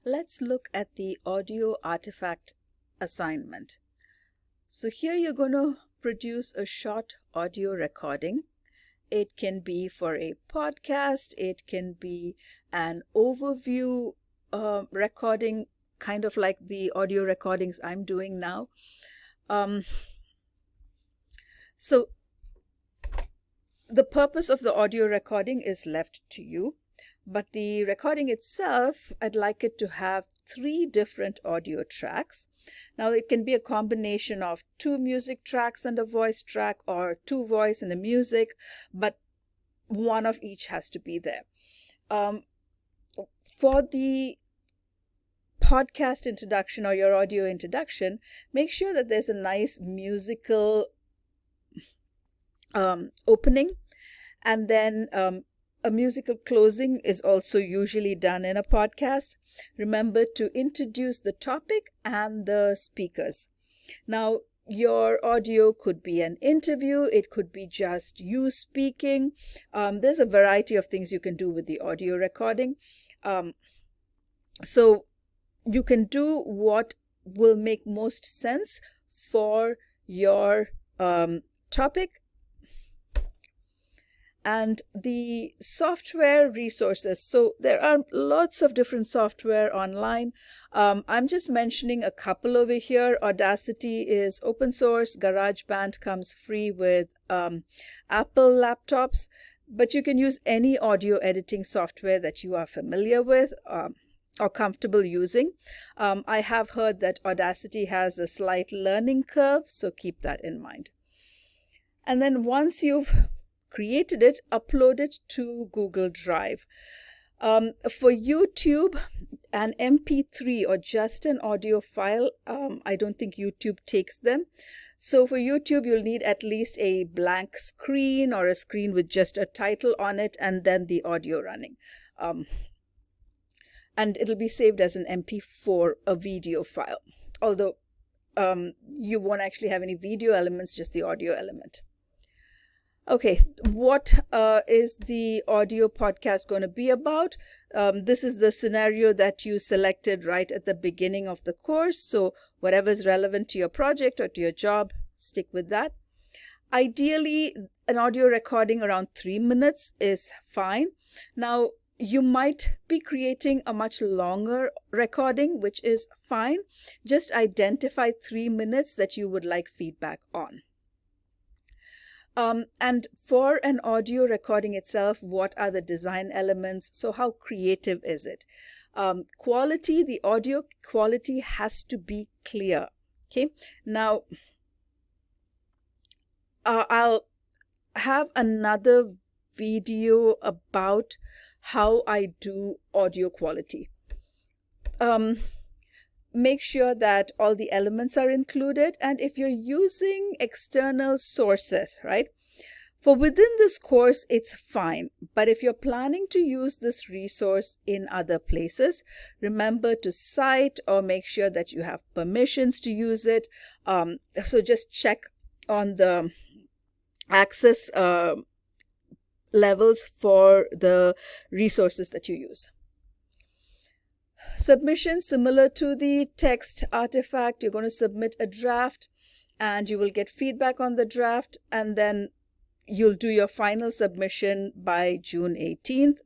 Let's look at the audio artifact assignment. So here you're going to produce a short audio recording. It can be for a podcast, it can be an overview recording, kind of like the audio recordings I'm doing now. So the purpose of the audio recording is left to you, but the recording itself, I'd like it to have 3 different audio tracks. Now it can be a combination of 2 music tracks and a voice track, or 2 voice and a music, but one of each has to be there. For the podcast introduction or your audio introduction, make sure that there's a nice musical opening, and then a musical closing is also usually done in a podcast. Remember to introduce the topic and the speakers. Now, your audio could be an interview, it could be just you speaking. There's a variety of things you can do with the audio recording. So you can do what will make most sense for your topic. And the software resources. So there are lots of different software online. I'm just mentioning a couple over here. Audacity is open source. GarageBand comes free with Apple laptops. But you can use any audio editing software that you are familiar with or comfortable using. I have heard that Audacity has a slight learning curve, so keep that in mind. And then once you've created it, upload it to Google Drive. For YouTube, an MP3 or just an audio file, I don't think YouTube takes them. So for YouTube, you'll need at least a blank screen or a screen with just a title on it and then the audio running. And it'll be saved as an MP4, a video file. Although you won't actually have any video elements, just the audio element. Okay, what is the audio podcast going to be about? This is the scenario that you selected right at the beginning of the course. So whatever is relevant to your project or to your job, stick with that. Ideally, an audio recording around 3 minutes is fine. Now, you might be creating a much longer recording, which is fine. Just identify 3 minutes that you would like feedback on. And for an audio recording itself, what are the design elements? So how creative is it? Quality, the audio quality has to be clear. Okay. Now, I'll have another video about how I do audio quality. Make sure that all the elements are included. And if you're using external sources, right? For within this course, it's fine. But if you're planning to use this resource in other places, remember to cite or make sure that you have permissions to use it. So just check on the access levels for the resources that you use. Submission, similar to the text artifact, you're going to submit a draft and you will get feedback on the draft, and then you'll do your final submission by June 18th.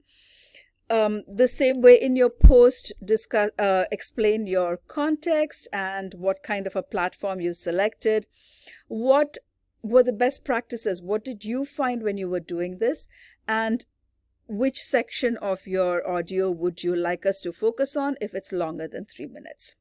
The same way in your post, explain your context and what kind of a platform you selected. What were the best practices? What did you find when you were doing this? And which section of your audio would you like us to focus on if it's longer than 3 minutes?